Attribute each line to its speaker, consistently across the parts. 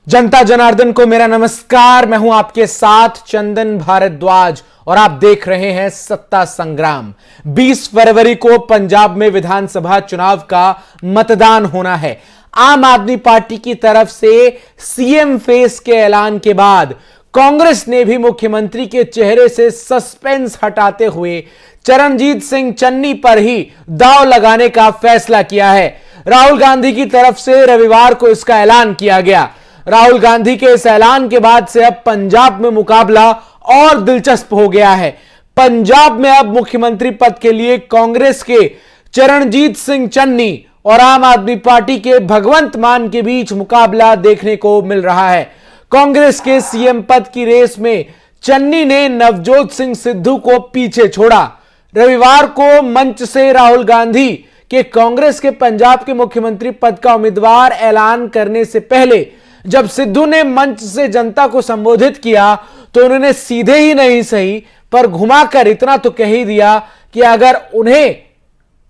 Speaker 1: जनता जनार्दन को मेरा नमस्कार। मैं हूं आपके साथ चंदन भारद्वाज और आप देख रहे हैं सत्ता संग्राम। 20 फरवरी को पंजाब में विधानसभा चुनाव का मतदान होना है। आम आदमी पार्टी की तरफ से सीएम फेस के ऐलान के बाद कांग्रेस ने भी मुख्यमंत्री के चेहरे से सस्पेंस हटाते हुए चरणजीत सिंह चन्नी पर ही दांव लगाने का फैसला किया है। राहुल गांधी की तरफ से रविवार को इसका ऐलान किया गया। राहुल गांधी के इस ऐलान के बाद से अब पंजाब में मुकाबला और दिलचस्प हो गया है। पंजाब में अब मुख्यमंत्री पद के लिए कांग्रेस के चरणजीत सिंह चन्नी और आम आदमी पार्टी के भगवंत मान के बीच मुकाबला देखने को मिल रहा है। कांग्रेस के सीएम पद की रेस में चन्नी ने नवजोत सिंह सिद्धू को पीछे छोड़ा। रविवार को मंच से राहुल गांधी के कांग्रेस के पंजाब के मुख्यमंत्री पद का उम्मीदवार ऐलान करने से पहले जब सिद्धू ने मंच से जनता को संबोधित किया तो उन्होंने सीधे ही नहीं सही पर घुमाकर इतना तो कह ही दिया कि अगर उन्हें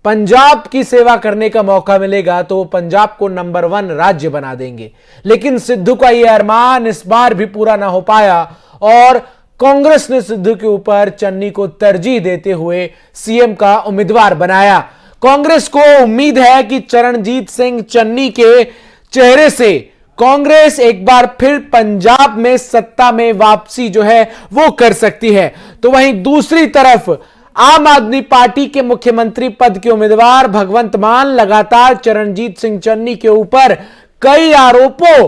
Speaker 1: पंजाब की सेवा करने का मौका मिलेगा तो वो पंजाब को नंबर 1 राज्य बना देंगे। लेकिन सिद्धू का यह अरमान इस बार भी पूरा ना हो पाया और कांग्रेस ने सिद्धू के ऊपर चन्नी को तरजीह देते हुए सीएम का उम्मीदवार बनाया। कांग्रेस को उम्मीद है कि चरणजीत सिंह चन्नी के चेहरे से कांग्रेस एक बार फिर पंजाब में सत्ता में वापसी जो है वो कर सकती है। तो वहीं दूसरी तरफ आम आदमी पार्टी के मुख्यमंत्री पद के उम्मीदवार भगवंत मान लगातार चरणजीत सिंह चन्नी के ऊपर कई आरोपों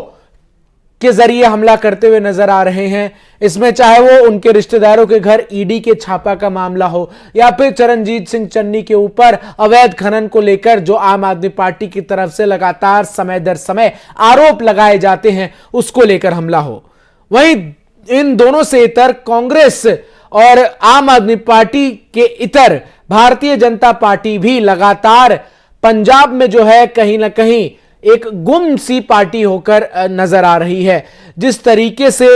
Speaker 1: के जरिए हमला करते हुए नजर आ रहे हैं। इसमें चाहे वो उनके रिश्तेदारों के घर ईडी के छापा का मामला हो या फिर चरणजीत सिंह चन्नी के ऊपर अवैध खनन को लेकर जो आम आदमी पार्टी की तरफ से लगातार समय दर समय आरोप लगाए जाते हैं उसको लेकर हमला हो। वहीं इन दोनों से इतर कांग्रेस और आम आदमी पार्टी के इतर भारतीय जनता पार्टी भी लगातार पंजाब में जो है कहीं ना कहीं एक गुम सी पार्टी होकर नजर आ रही है। जिस तरीके से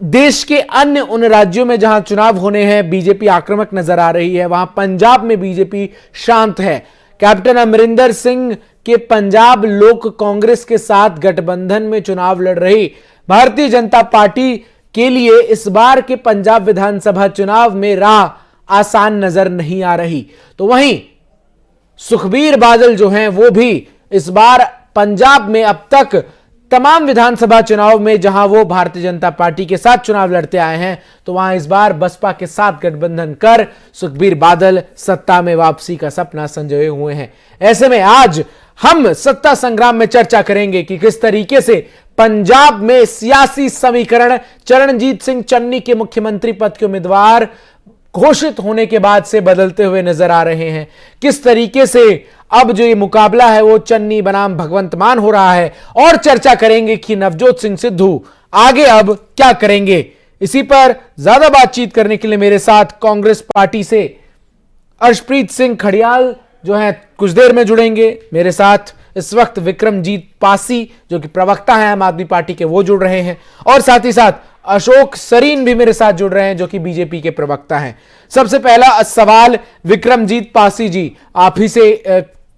Speaker 1: देश के अन्य उन राज्यों में जहां चुनाव होने हैं बीजेपी आक्रामक नजर आ रही है, वहां पंजाब में बीजेपी शांत है। कैप्टन अमरिंदर सिंह के पंजाब लोक कांग्रेस के साथ गठबंधन में चुनाव लड़ रही भारतीय जनता पार्टी के लिए इस बार के पंजाब विधानसभा चुनाव में राह आसान नजर नहीं आ रही। तो वहीं सुखबीर बादल जो हैं वो भी इस बार पंजाब में अब तक तमाम विधानसभा चुनाव में जहां वो भारतीय जनता पार्टी के साथ चुनाव लड़ते आए हैं तो वहां इस बार बसपा के साथ गठबंधन कर सुखबीर बादल सत्ता में वापसी का सपना संजोए हुए हैं। ऐसे में आज हम सत्ता संग्राम में चर्चा करेंगे कि किस तरीके से पंजाब में सियासी समीकरण चरणजीत सिंह चन्नी के मुख्यमंत्री पद के उम्मीदवार घोषित होने के बाद से बदलते हुए नजर आ रहे हैं। किस तरीके से अब जो ये मुकाबला है वो चन्नी बनाम भगवंत मान हो रहा है और चर्चा करेंगे कि नवजोत सिंह सिद्धू आगे अब क्या करेंगे। इसी पर ज्यादा बातचीत करने के लिए मेरे साथ कांग्रेस पार्टी से अर्शप्रीत सिंह खड़ियाल जो हैं कुछ देर में जुड़ेंगे। मेरे साथ इस वक्त विक्रमजीत पासी जो कि प्रवक्ता हैं आम आदमी पार्टी के वो जुड़ रहे हैं और साथ ही साथ अशोक सरीन भी मेरे साथ जुड़ रहे हैं जो कि बीजेपी के प्रवक्ता हैं। सबसे पहला सवाल विक्रमजीत पासी जी आप ही से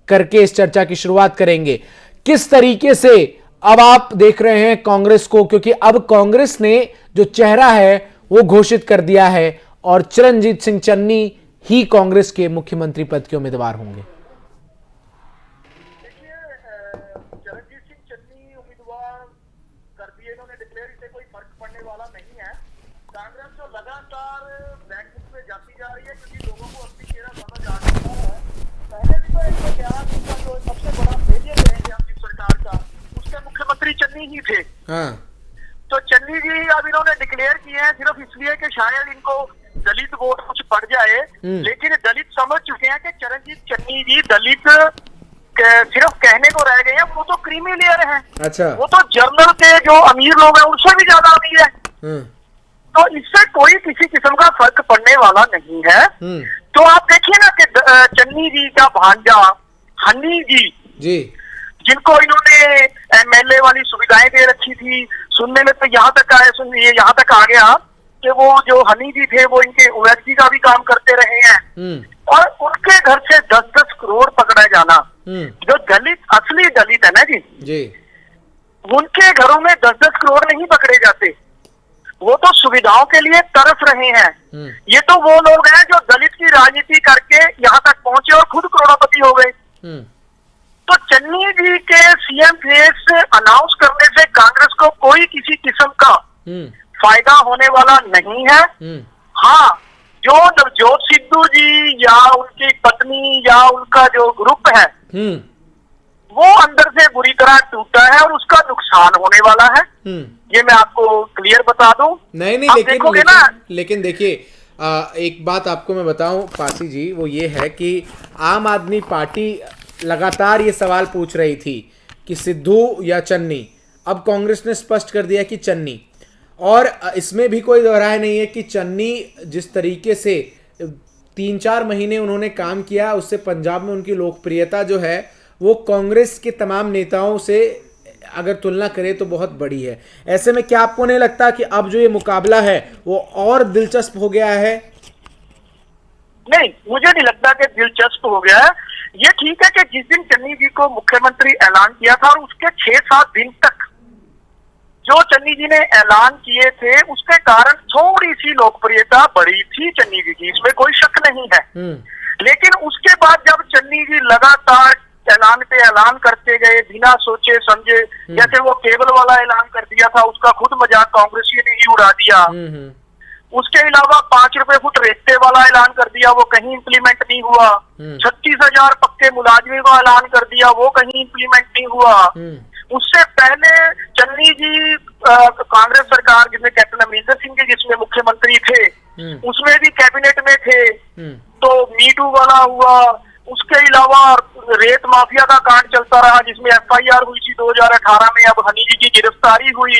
Speaker 1: करके इस चर्चा की शुरुआत करेंगे। किस तरीके से अब आप देख रहे हैं कांग्रेस को, क्योंकि अब कांग्रेस ने जो चेहरा है वो घोषित कर दिया है और चरणजीत सिंह चन्नी ही कांग्रेस के मुख्यमंत्री पद के उम्मीदवार होंगे।
Speaker 2: चरणजीत सिंह चन्नी उम्मीदवार कर दिए इन्होंने डिक्लेयर, इससे कोई फर्क पड़ने वाला नहीं है। कांग्रेस जो लगातार बैकफुट पे जाती जा रही है क्योंकि लोगों को अपनी चेहरा समझ आ चुका है। पहले भी तो 111 का जो सबसे बड़ा फेलियर है आपकी सरकार का उसके मुख्यमंत्री चन्नी ही थे। तो चन्नी जी अब इन्होंने डिक्लेयर किए हैं सिर्फ इसलिए कि शायद इनको दलित वोट कुछ पड़ जाए, लेकिन दलित समझ चुके हैं कि चरणजीत चन्नी जी दलित सिर्फ कहने को रह गए हैं, वो तो क्रीमी लेयर है। अच्छा। वो तो जर्नल के जो अमीर लोग हैं उनसे भी ज्यादा अमीर है। तो इससे कोई किसी किस्म का फर्क पड़ने वाला नहीं है। तो आप देखिए ना कि चन्नी जी का भांजा हनी जी जिनको इन्होंने एमएलए वाली सुविधाएं दे रखी थी, सुनने में तो यहाँ तक आ गया कि वो जो हनी जी थे वो इनके ओएसडी का भी काम करते रहे हैं और उनके घर से 10-10 करोड़ पकड़ा जाना। जो दलित असली दलित है ना जी उनके घरों में 10-10 करोड़ नहीं पकड़े जाते, वो तो सुविधाओं के लिए तरस रहे हैं। ये तो वो लोग हैं जो दलित की राजनीति करके यहाँ तक पहुंचे और खुद करोड़पति हो गए। तो चन्नी जी के सीएम फेस अनाउंस करने से कांग्रेस को कोई किसी किस्म का फायदा होने वाला नहीं है। हाँ, जो नवजोत सिद्धू जी या उनकी पत्नी या उनका जो ग्रुप है वो अंदर से बुरी तरह टूटा है और उसका नुकसान होने वाला है। ये मैं आपको क्लियर बता दूं।
Speaker 1: नहीं लेकिन देखिए, एक बात आपको मैं बताऊं पासी जी, वो ये है कि आम आदमी पार्टी लगातार ये सवाल पूछ रही थी कि सिद्धू या चन्नी। अब कांग्रेस ने स्पष्ट कर दिया कि चन्नी, और इसमें भी कोई दोहराय नहीं है कि चन्नी जिस तरीके से 3-4 महीने उन्होंने काम किया, उससे पंजाब में उनकी लोकप्रियता जो है वो कांग्रेस के तमाम नेताओं से अगर तुलना करें तो बहुत बड़ी है। ऐसे में क्या आपको नहीं लगता कि अब जो ये मुकाबला है वो और दिलचस्प हो गया है?
Speaker 2: नहीं, मुझे नहीं लगता कि दिलचस्प हो गया है। ये ठीक है कि जिस दिन चन्नी जी को मुख्यमंत्री ऐलान किया था और उसके 6-7 दिन तक जो चन्नी जी ने ऐलान किए थे उसके कारण थोड़ी सी लोकप्रियता बढ़ी थी चन्नी जी की, इसमें कोई शक नहीं है। लेकिन उसके बाद जब चन्नी जी लगातार ऐलान पे ऐलान करते गए बिना सोचे समझे, जैसे वो केबल वाला ऐलान कर दिया था, उसका खुद मजाक कांग्रेसियों ने ही उड़ा दिया। उसके अलावा 5 रुपए फुट रेस्ते वाला ऐलान कर दिया, वो कहीं इंप्लीमेंट नहीं हुआ। 36,000 पक्के मुलाजमी का ऐलान कर दिया, वो कहीं इंप्लीमेंट नहीं हुआ। उससे पहले चन्नी जी कांग्रेस सरकार जिसमें कैप्टन अमरिंदर सिंह जी जिसमें मुख्यमंत्री थे उसमें भी कैबिनेट में थे, तो मीटू वाला हुआ। उसके अलावा रेत माफिया का कांड चलता रहा जिसमें एफआईआर हुई थी 2018 में, अब हनी जी की गिरफ्तारी हुई।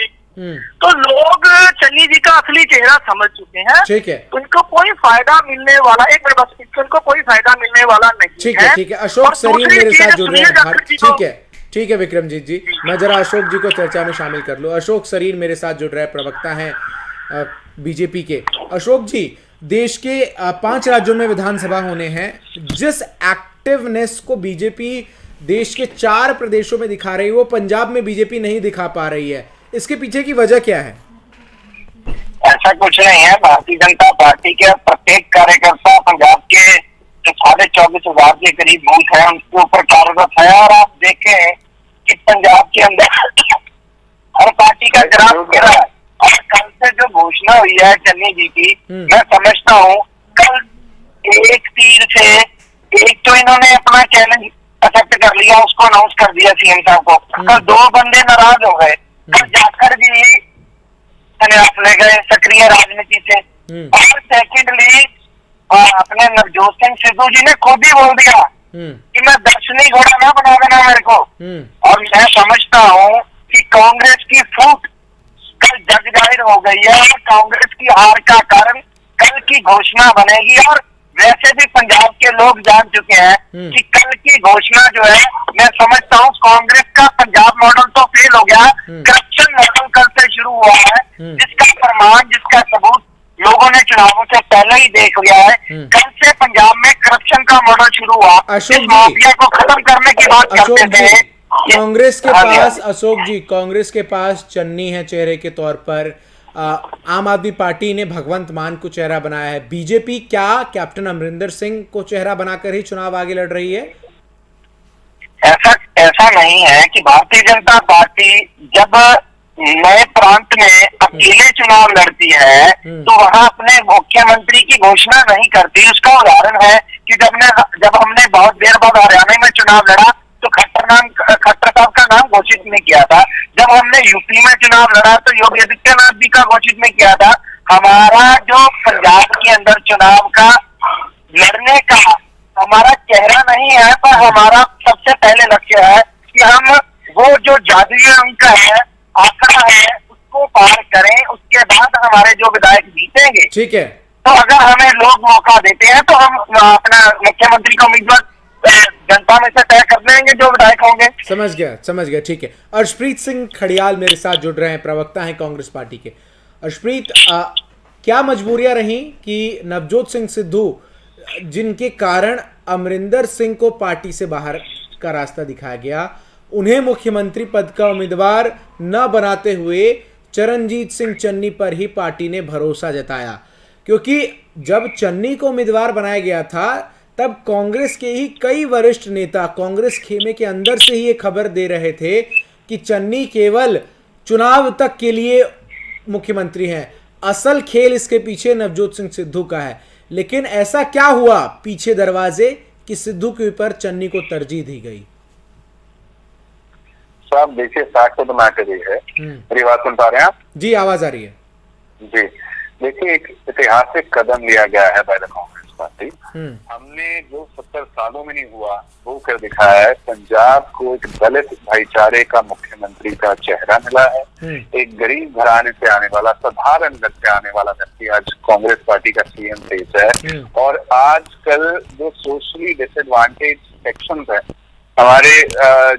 Speaker 2: तो लोग चन्नी जी का असली चेहरा समझ चुके हैं।
Speaker 1: ठीक है,
Speaker 2: उनको कोई फायदा मिलने वाला, एक मिनट बस, उनको कोई फायदा मिलने वाला नहीं है।
Speaker 1: ठीक है, अशोक सरीन मेरे साथ जुड़ रहे हैं। ठीक है विक्रमजीत जी, मैं जरा अशोक जी को चर्चा में शामिल कर लूं। अशोक सरीन मेरे साथ जुड़ रहे हैं, प्रवक्ता हैं बीजेपी के। अशोक जी, देश के 5 राज्यों में विधानसभा होने हैं, जिस एक्टिवनेस को बीजेपी देश के 4 प्रदेशों में दिखा रही है वो पंजाब में बीजेपी नहीं दिखा पा रही है, इसके पीछे की वजह क्या है?
Speaker 3: ऐसा कुछ नहीं है। भारतीय जनता पार्टी के प्रत्येक कार्यकर्ता पंजाब के 24,500 के करीब बूथ है उनके ऊपर कार्यरत है। और आप देखें कि पंजाब के अंदर हर पार्टी का ग्राफ गिरा है। और कल से जो घोषणा हुई है चन्नी जी की, मैं समझता हूँ कल एक तीर से एक तो इन्होंने अपना चैलेंज एक्सेप्ट कर लिया, उसको अनाउंस कर दिया सीएम साहब को। कल 2 बंदे नाराज हो गए, कल जाखड़ जी संन्यास ले गए सक्रिय राजनीति से। और सेकेंडली अपने नवजोत सिंह सिद्धू जी ने खुद ही बोल दिया कि मैं दर्शनी घोड़ा ना बना देना मेरे को। और मैं समझता हूँ कि कांग्रेस की फूट कल जग जाहिर हो गई है और कांग्रेस की हार का कारण कल की घोषणा बनेगी। और वैसे भी पंजाब के लोग जान चुके हैं कि कल की घोषणा जो है, मैं समझता हूँ कांग्रेस का पंजाब मॉडल तो फेल हो गया, करप्शन मॉडल कल से शुरू हुआ है, जिसका प्रमाण, जिसका सबूत लोगों ने चुनावों से पहले ही देख लिया है। कल से पंजाब में करप्शन का मॉडल शुरू हुआ। इस माफिया को खत्म करने की बात करते थे।
Speaker 1: कांग्रेस के पास, अशोक जी, कांग्रेस के पास चन्नी है चेहरे के तौर पर। आम आदमी पार्टी ने भगवंत मान को चेहरा बनाया है। बीजेपी क्या कैप्टन अमरिंदर सिंह को चेहरा बनाकर ही चुनाव आगे लड़ रही है?
Speaker 3: ऐसा नहीं है कि भारतीय जनता पार्टी जब नए प्रांत में अकेले चुनाव लड़ती है तो वहां अपने मुख्यमंत्री की घोषणा नहीं करती। उसका उदाहरण है कि जब हमने बहुत देर बाद हरियाणा में चुनाव लड़ा तो खट्टर साहब का नाम घोषित नहीं किया था। जब हमने यूपी में चुनाव लड़ा तो योगी आदित्यनाथ जी का घोषित नहीं किया था। हमारा जो पंजाब के अंदर चुनाव का लड़ने का हमारा चेहरा नहीं है, पर हमारा सबसे पहले लक्ष्य है कि हम वो जो जादुई अंक है, आंकड़ा है, उसको पार करें। उसके बाद हमारे जो विधायक जीतेंगे,
Speaker 1: ठीक है,
Speaker 3: तो अगर हमें लोग मौका देते हैं तो हम अपना मुख्यमंत्री का उम्मीदवार जनता में से तय कर देंगे जो विधायक होंगे।
Speaker 1: समझ गया, ठीक है। अर्शप्रीत सिंह खड़ियाल मेरे साथ जुड़ रहे हैं, प्रवक्ता हैं कांग्रेस पार्टी के। अर्शप्रीत, क्या मजबूरियां रही कि नवजोत सिंह सिद्धू, जिनके कारण अमरिंदर सिंह को पार्टी से बाहर का रास्ता दिखाया गया, उन्हें मुख्यमंत्री पद का उम्मीदवार न बनाते हुए चरणजीत सिंह चन्नी पर ही पार्टी ने भरोसा जताया, क्योंकि जब चन्नी को उम्मीदवार बनाया गया था तब कांग्रेस के ही कई वरिष्ठ नेता कांग्रेस खेमे के अंदर से ही ये खबर दे रहे थे कि चन्नी केवल चुनाव तक के लिए मुख्यमंत्री हैं, असल खेल इसके पीछे नवजोत सिंह सिद्धू का है। लेकिन ऐसा क्या हुआ पीछे दरवाजे कि सिद्धू के ऊपर चन्नी को तरजीह दी गई?
Speaker 4: साहब देखिए, फैक्ट तो मैटर ही है। मेरी बात सुन पा रहे हैं आप?
Speaker 1: जी, आवाज आ रही है
Speaker 4: जी। देखिए, एक ऐतिहासिक कदम लिया गया है बाय द कांग्रेस पार्टी। हमने जो 70 सालों में नहीं हुआ वो कर दिखाया है। पंजाब को एक दलित भाईचारे का मुख्यमंत्री का चेहरा मिला है। एक गरीब घराने से आने वाला, साधारण घर से आने वाला व्यक्ति आज कांग्रेस पार्टी का सीएम फेस है। और आजकल जो सोशली डिसएडवांटेज सेक्शंस है, हमारे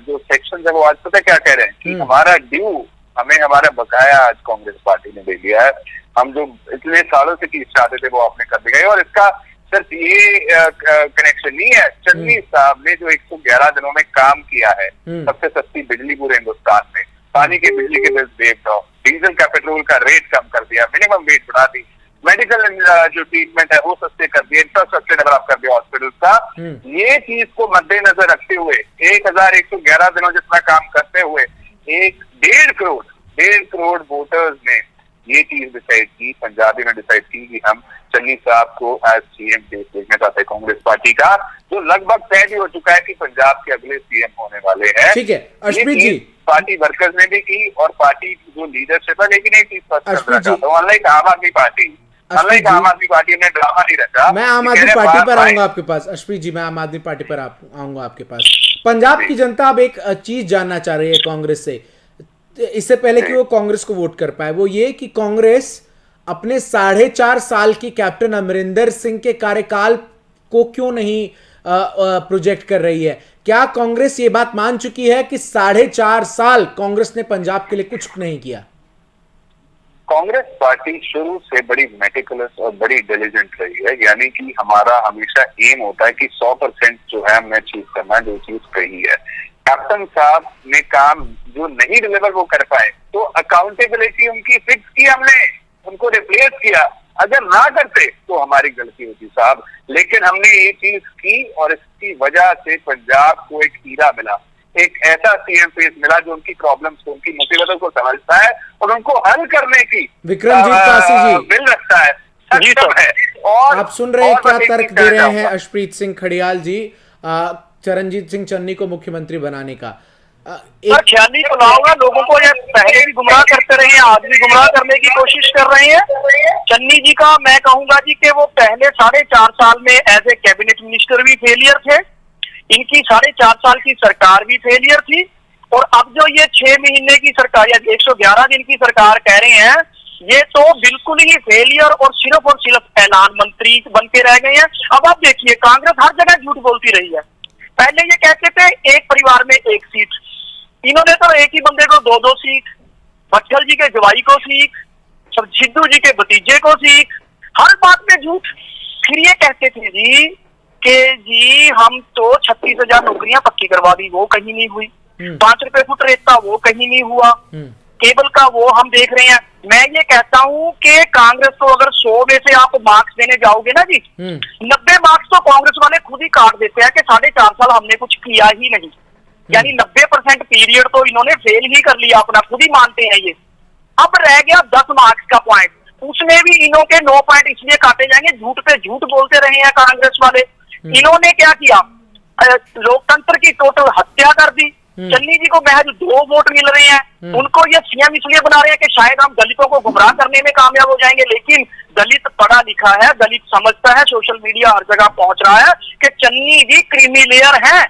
Speaker 4: जो सेक्शन है, वो आज पता क्या कह रहे हैं कि हमारा ड्यू, हमें हमारा बकाया आज कांग्रेस पार्टी ने दे दिया है। हम जो इतने सालों से चीज चाहते थे वो आपने कर दिया है। और इसका सिर्फ ये कनेक्शन नहीं है। चन्नी साहब ने जो 111 दिनों में काम किया है, सबसे सस्ती बिजली पूरे हिंदुस्तान में, पानी के बिजली के बिल देख दो, डीजल का पेट्रोल का रेट कम कर दिया, मिनिमम वेज बढ़ा दी, मेडिकल जो ट्रीटमेंट है वो सस्ते कर दिए, इंफ्रास्ट्रक्चर डेवलप कर दिया हॉस्पिटल का। ये चीज को मद्देनजर रखते हुए 1111 दिनों जितना काम करते हुए 1.5 करोड़ वोटर्स ने ये चीज डिसाइड की, पंजाबी ने डिसाइड की कि हम चन्नी साहब को एज सीएम देखना चाहते हैं कांग्रेस पार्टी का, जो लगभग तय भी हो चुका है कि पंजाब के अगले सीएम होने वाले हैं।
Speaker 1: ठीक है अश्वित जी,
Speaker 4: पार्टी वर्कर्स ने भी की और पार्टी जो लीडरशिप है। लेकिन एक चीज चाहता हूँ, अनलाइक आम आदमी पार्टी ने ड्रामा नहीं रखा।
Speaker 1: मैं आम आदमी पार्टी पर आऊंगा आपके पास अश्वित जी, मैं आम आदमी पार्टी पर आऊंगा आपके पास। पंजाब की जनता अब एक चीज जानना चाह रही है कांग्रेस से, इससे पहले कि वो कांग्रेस को वोट कर पाए, वो ये कि कांग्रेस अपने 4.5 साल की कैप्टन अमरिंदर सिंह के कार्यकाल को क्यों नहीं प्रोजेक्ट कर रही है? क्या कांग्रेस ये बात मान चुकी है कि 4.5 साल कांग्रेस ने पंजाब के लिए कुछ नहीं किया?
Speaker 4: कांग्रेस पार्टी शुरू से बड़ी मेटिकुलस और बड़ी डिलीजेंट रही है। यानी कि हमारा हमेशा एम होता है कि 100% जो है हमने अचीव करना है जो चीज कही है। कैप्टन साहब ने काम जो नहीं डिलीवर वो कर पाए तो अकाउंटेबिलिटी उनकी फिक्स की, हमने उनको रिप्लेस किया। अगर ना करते तो हमारी गलती होती साहब, लेकिन हमने ये चीज की और इसकी वजह से पंजाब को एक हीरा मिला, एक ऐसा सीएम फेस मिला जो उनकी प्रॉब्लम्स को, उनकी मुसीबतों को समझता है और उनको हल करने की
Speaker 1: विक्रमजीत पासी जी
Speaker 4: बिल रखता है, सक्षम है। और
Speaker 1: आप सुन रहे हैं क्या तर्क दे रहे हैं अश्वप्रीत सिंह खड़ियाल जी चरणजीत सिंह चन्नी को मुख्यमंत्री बनाने का?
Speaker 2: ख्याल नहीं सुनाऊंगा, लोगों को ये पहले भी गुमराह करते रहे हैं, आज भी गुमराह करने की कोशिश कर रहे हैं। चन्नी जी का मैं कहूंगा जी कि वो पहले 4.5 साल में एज ए कैबिनेट मिनिस्टर भी फेलियर थे, इनकी 4.5 साल की सरकार भी फेलियर थी, और अब जो ये 6 महीने की सरकार या 111 दिन की सरकार कह रहे हैं, ये तो बिल्कुल ही फेलियर और सिर्फ ऐलान मंत्री बन के रह गए हैं। अब आप देखिए, कांग्रेस हर जगह झूठ बोलती रही है। पहले ये कहते थे एक परिवार में एक सीट, इन्होंने तो एक ही बंदे को 2-2 सीट, भट्टल जी के जवाई को सीट, सिद्धू जी के भतीजे को सीट, हर बात में झूठ। फिर ये कहते थे जी हम तो 36,000 नौकरियां पक्की करवा दी, वो कहीं नहीं हुई। 5 रुपए फुट रेत का वो कहीं नहीं हुआ, केबल का वो हम देख रहे हैं। मैं ये कहता हूं कि कांग्रेस को अगर 100 में से आप मार्क्स देने जाओगे ना जी, 90 मार्क्स तो कांग्रेस वाले खुद ही काट देते हैं कि 4.5 साल हमने कुछ किया ही नहीं। यानी 90% पीरियड तो इन्होंने फेल ही कर लिया अपना, खुद ही मानते हैं ये। अब रह गया 10 मार्क्स का पॉइंट, उसमें भी इन्हों के 9 पॉइंट इसलिए काटे जाएंगे, झूठ पे झूठ बोलते रहे हैं कांग्रेस वाले। इन्होंने क्या किया, लोकतंत्र की टोटल हत्या कर दी। चन्नी जी को महज 2 वोट मिल रहे हैं, उनको ये सीएम इसलिए बना रहे हैं कि शायद हम दलितों को गुमराह करने में कामयाब हो जाएंगे। लेकिन दलित पढ़ा लिखा है, दलित समझता है, सोशल मीडिया हर जगह पहुंच रहा है कि चन्नी जी क्रीमी लेयर है,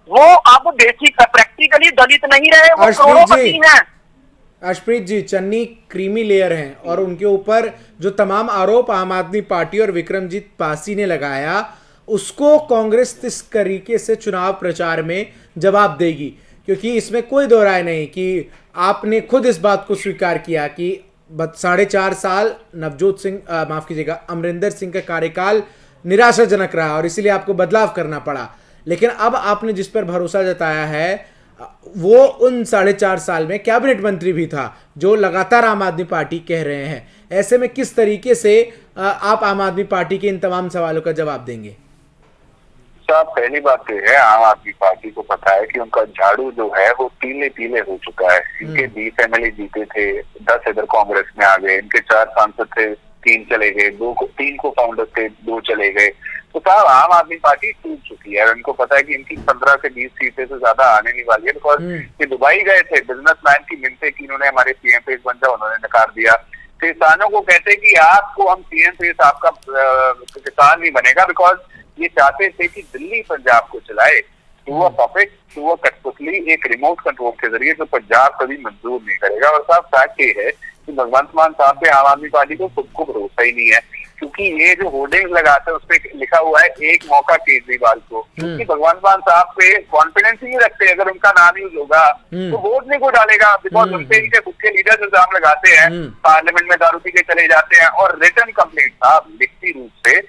Speaker 2: वो अब बेसिक प्रैक्टिकली दलित नहीं रहे, वो करोड़पति हैं।
Speaker 1: अश्वप्रीत जी, चन्नी क्रीमी लेयर हैं और उनके ऊपर जो तमाम आरोप आम आदमी पार्टी और विक्रमजीत पासी ने लगाया, उसको कांग्रेस इस तरीके से चुनाव प्रचार में जवाब देगी, क्योंकि इसमें कोई दो राय नहीं कि आपने खुद इस बात को स्वीकार किया कि 4.5 साल नवजोत सिंह माफ कीजिएगा अमरिंदर सिंह का कार्यकाल निराशाजनक रहा और इसीलिए आपको बदलाव करना पड़ा। लेकिन अब आपने जिस पर भरोसा जताया है वो उन 4.5 साल में कैबिनेट मंत्री भी था, जो लगातार आम आदमी पार्टी कह रहे हैं। ऐसे में किस तरीके से आप आम आदमी पार्टी के इन तमाम सवालों का जवाब देंगे?
Speaker 4: साहब, पहली बात तो है आम आदमी पार्टी को पता है कि उनका झाड़ू जो है वो पीले पीले हो चुका है। इनके 20 एमएलए जीते थे, 10 इधर कांग्रेस में आ गए, इनके 4 सांसद थे, 3 चले गए, 3 को फाउंडर थे, 2 चले गए। तो साहब आम आदमी पार्टी टूट चुकी है। उनको पता है कि इनकी 15 से 20 सीटें से ज्यादा आने नहीं वाली है, बिकॉज ये दुबई गए थे, बिजनेसमैन की मिन्नतें की इन्होंने, हमारे सीएम फेस बन जाओ, उन्होंने नकार दिया। किसानों को कहते कि आपको हम सीएम फेस, आपका किसान नहीं बनेगा, बिकॉज ये चाहते थे कि दिल्ली पंजाब को चलाए to a puppet, to a कठपुतली, एक रिमोट कंट्रोल के जरिए, जो पंजाब कभी मंजूर नहीं करेगा। और साहब फैक्ट ये है कि भगवंत मान साहब पे आम आदमी पार्टी को खुद को भरोसा ही नहीं है, क्योंकि ये जो होर्डिंग्स लगाते हैं उसपे लिखा हुआ है एक मौका केजरीवाल को, क्योंकि भगवंत मान साहब पे कॉन्फिडेंस ही नहीं रखते। अगर उनका नाम यूज होगा तो वोट नहीं को डालेगा, बिकॉज उनपे इनके खुद के लीडर इल्जाम लगाते हैं, पार्लियामेंट में दारू पी के चले जाते हैं। और रिटर्न कंप्लेंट साहब लिखती रूप से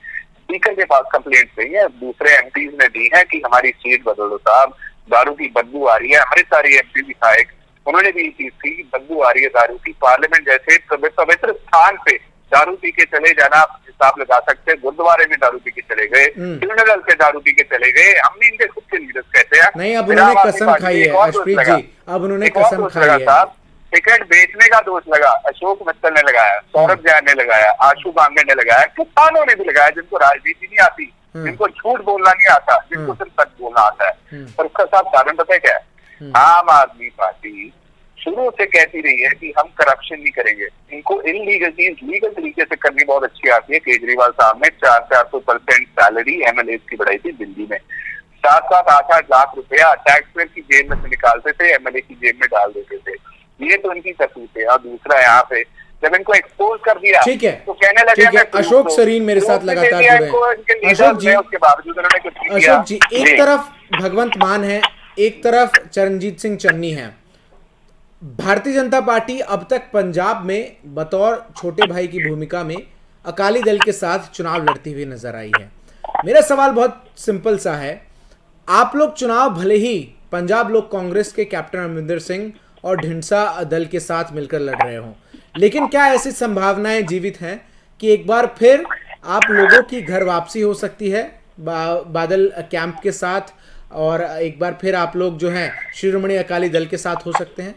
Speaker 4: स्पीकर के पास कंप्लेंट नहीं है, दूसरे एमपीज ने दी है कि हमारी सीट बदल दो साहब, दारू की बदबू आ रही है। हमारे सारे एमपी विधायक उन्होंने भी ये चीज थी कि बदबू आ रही है दारू की, पार्लियामेंट जैसे पवित्र स्थान पे दारू पी के चले जाना हिसाब लगा सकते हैं। गुरुद्वारे में दारू पी के चले गए, ट्रिब्यूनल से दारू पी के चले गए, हमने इनके खुद के लीडर्स कहते हैं।
Speaker 1: नहीं, अब उन्होंने कसम खाई है अशप्रीत जी, अब उन्होंने कसम खाई है
Speaker 4: साहब। टिकट बेचने का दोष लगा अशोक मित्तल ने लगाया, सौरभ जैन ने लगाया, आशु बांगे ने लगाया, किसानों ने भी लगाया, जिनको राजनीति नहीं आती, जिनको झूठ बोलना नहीं आता, जिनको सिर्फ सच बोलना आता है। पर उसका साथ कारण पता है क्या है? आम आदमी पार्टी शुरू से कहती रही है कि हम करप्शन नहीं करेंगे। इनको इनलीगल चीज लीगल तरीके से करनी बहुत अच्छी आती है। केजरीवाल साहब ने 400% सैलरी एमएलए की बढ़ाई थी दिल्ली में, 7-7, 8-8 लाख रुपया टैक्सपेयर की जेब में से निकालते थे, एमएलए की जेब में डाल देते थे। ये तो इनकी करतूत है। और दूसरा यहाँ पे जब इनको एक्सपोज कर दिया,
Speaker 1: ठीक है,
Speaker 4: तो कहने लगे
Speaker 1: अशोक सरीन मेरे साथ लगातार जुड़े हैं। अशोक जी,
Speaker 4: उसके बावजूद उन्होंने कुछ नहीं किया।
Speaker 1: अशोक जी, एक तरफ भगवंत मान है, एक तरफ चरणजीत सिंह चन्नी है। भारतीय जनता पार्टी अब तक पंजाब में बतौर छोटे भाई की भूमिका में अकाली दल के साथ चुनाव लड़ती हुई नजर आई है। मेरा सवाल बहुत सिंपल सा है, आप लोग चुनाव भले ही पंजाब लोक कांग्रेस के कैप्टन अमरिंदर सिंह और ढिंडसा दल के साथ मिलकर लड़ रहे हों, लेकिन क्या ऐसी संभावनाएं जीवित हैं कि एक बार फिर आप लोगों की घर वापसी हो सकती है बादल कैंप के साथ, और एक बार फिर आप लोग जो हैं शिरोमणि अकाली दल के साथ हो सकते हैं?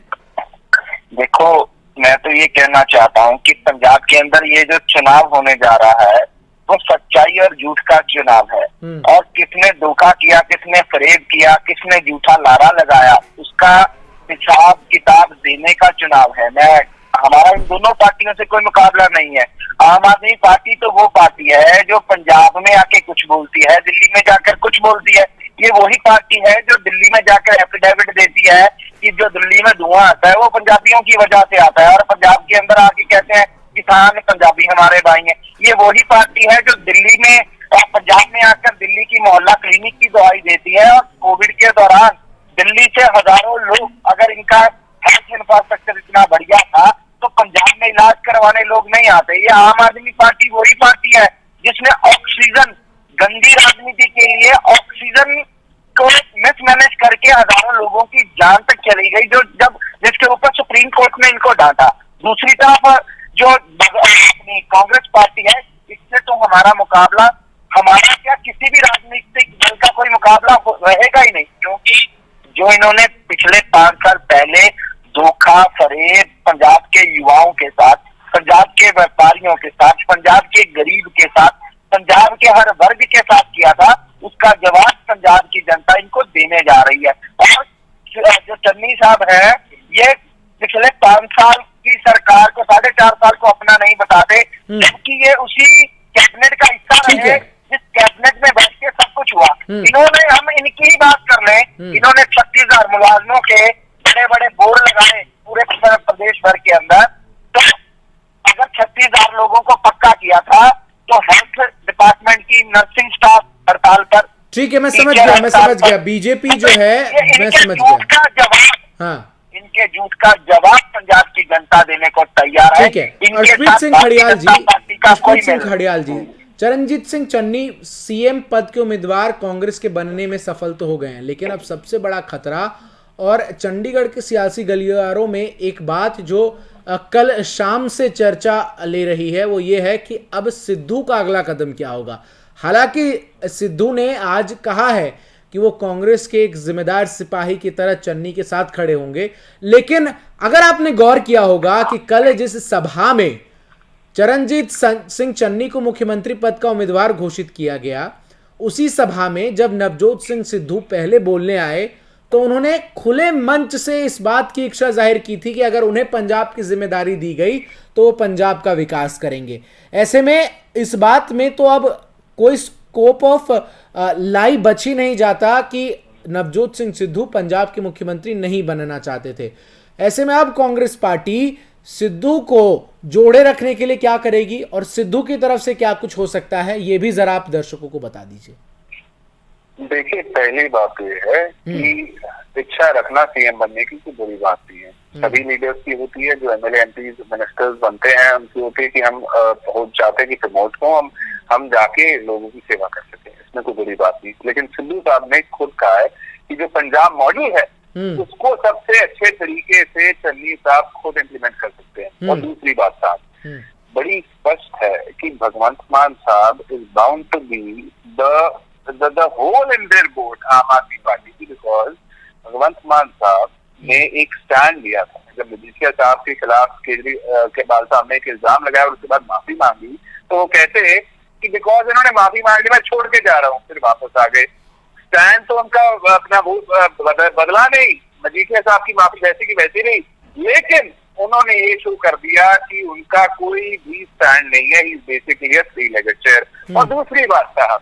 Speaker 3: देखो, मैं तो ये कहना चाहता हूँ कि पंजाब के अंदर ये जो चुनाव होने जा रहा है वो सच्चाई और झूठ का चुनाव है, और किसने धोखा किया, किसने फरेब किया, किसने झूठा नारा लगाया, उसका हिसाब किताब देने का चुनाव है। हमारा इन दोनों पार्टियों से कोई मुकाबला नहीं है। आम आदमी पार्टी तो वो पार्टी है जो पंजाब में आके कुछ बोलती है, दिल्ली में जाकर कुछ बोलती है। ये वही पार्टी है जो दिल्ली में जाकर एफिडेविट देती है कि जो दिल्ली में धुआं आता है वो पंजाबियों की वजह से आता है, और पंजाब के अंदर आके कहते हैं किसान पंजाबी हमारे भाई हैं। ये वही पार्टी है जो दिल्ली में पंजाब में आकर दिल्ली की मोहल्ला क्लिनिक की दवाई देती है, और कोविड के दौरान दिल्ली से हजारों लोग, अगर इनका हेल्थ इंफ्रास्ट्रक्चर इतना बढ़िया था तो पंजाब में इलाज करवाने लोग नहीं आते। ये आम आदमी पार्टी वही पार्टी है जिसने ऑक्सीजन, गंदी राजनीति के लिए ऑक्सीजन को मिसमैनेज करके हजारों लोगों की जान तक चली गई, जिसके ऊपर सुप्रीम कोर्ट ने इनको डांटा। दूसरी तरफ जो अपनी कांग्रेस पार्टी है, इससे तो हमारा मुकाबला, हमारा क्या किसी भी राजनीतिक दल का कोई मुकाबला रहेगा ही नहीं, क्योंकि जो इन्होंने पिछले 5 साल पहले धोखा फरेब पंजाब के युवाओं के साथ, पंजाब के व्यापारियों के साथ, पंजाब के गरीब के साथ, पंजाब के हर वर्ग के साथ किया था, उसका जवाब पंजाब की जनता इनको देने जा रही है। और जो चन्नी साहब है, ये पिछले 5 साल की सरकार को, 4.5 साल को अपना नहीं बताते, जबकि ये उसी कैबिनेट का हिस्सा रहे जिस कैबिनेट में बैठ के सब कुछ हुआ। इन्होंने, हम इनकी ही बात कर लें, इन्होंने 36,000 मुलाजमों के बड़े बड़े बोर्ड लगाए पूरे प्रदेश भर के अंदर। तो अगर 36,000 लोगों को पक्का किया था तो हेल्थ डिपार्टमेंट की नर्सिंग स्टाफ हड़ताल पर,
Speaker 1: ठीक है, मैं समझ गया बीजेपी जो है, मैं समझ गया।
Speaker 3: का जवाब,
Speaker 1: हाँ,
Speaker 3: इनके झूठ का जवाब पंजाब की जनता देने को तैयार है।
Speaker 1: ठीक है, अशप्रीत सिंह खड़ियाल जी, चरणजीत सिंह चन्नी सीएम पद के उम्मीदवार कांग्रेस के बनने में सफल तो हो गए हैं, लेकिन अब सबसे बड़ा खतरा और चंडीगढ़ के सियासी गलियारों में एक बात जो कल शाम से चर्चा ले रही है वो ये है कि अब सिद्धू का अगला कदम क्या होगा। हालांकि सिद्धू ने आज कहा है कि वो कांग्रेस के एक जिम्मेदार सिपाही की तरह चन्नी के साथ खड़े होंगे, लेकिन अगर आपने गौर किया होगा कि कल जिस सभा में चरणजीत सिंह चन्नी को मुख्यमंत्री पद का उम्मीदवार घोषित किया गया, उसी सभा में जब नवजोत सिंह सिद्धू पहले बोलने आए तो उन्होंने खुले मंच से इस बात की इच्छा जाहिर की थी कि अगर उन्हें पंजाब की जिम्मेदारी दी गई तो वो पंजाब का विकास करेंगे। ऐसे में इस बात में तो अब कोई स्कोप ऑफ लाई बच ही नहीं जाता कि नवजोत सिंह सिद्धू पंजाब के मुख्यमंत्री नहीं बनना चाहते थे। ऐसे में अब कांग्रेस पार्टी सिद्धू को जोड़े रखने के लिए क्या करेगी और सिद्धू की तरफ से क्या कुछ हो सकता है, ये भी जरा आप दर्शकों को बता दीजिए।
Speaker 4: देखिए, पहली बात ये है कि इच्छा रखना सीएम बनने की कोई बुरी बात नहीं है। सभी लीडर्स की होती है, जो एमएलए एमपी मिनिस्टर्स बनते हैं उनकी होती है कि हम पहुंच चाहते हैं कि प्रमोट को हम जाके लोगों की सेवा कर सकें, इसमें कोई बुरी बात नहीं। लेकिन सिद्धू साहब ने खुद कहा है कि जो पंजाब मॉडल है उसको सबसे अच्छे तरीके से चन्नी साहब खुद इम्प्लीमेंट कर सकते हैं। और दूसरी बात साहब बड़ी स्पष्ट है कि भगवंत मान साहब is bound to be the hole in their boat Aam Aadmi party की, बिकॉज भगवंत मान साहब ने एक स्टैंड लिया था जब मजीठिया साहब के खिलाफ केजरीवाल साहब ने एक इल्जाम लगाया और उसके बाद माफी मांगी, तो वो कहते हैं कि बिकॉज इन्होंने माफी मांग ली मैं छोड़ के जा रहा हूँ, फिर वापस आ गए। स्टैंड तो उनका अपना वो बदला नहीं, मजीठिया साहब की माफी वैसी की वैसी नहीं, लेकिन उन्होंने ये शो कर दिया कि उनका कोई भी स्टैंड नहीं है, ही बेसिकली थ्री लेगेड चेयर। और दूसरी बात साहब,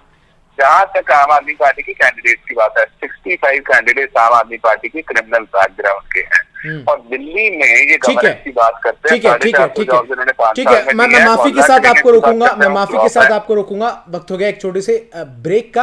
Speaker 4: जहां तक आम आदमी पार्टी की कैंडिडेट की बात है, 65 कैंडिडेट आम आदमी पार्टी के क्रिमिनल बैकग्राउंड के हैं और दिल्ली में ये गवर्नेंस की बात करते हैं।
Speaker 1: ठीक है, मैं माफी के साथ आपको रोकूंगा, वक्त हो गया एक छोटे से ब्रेक का।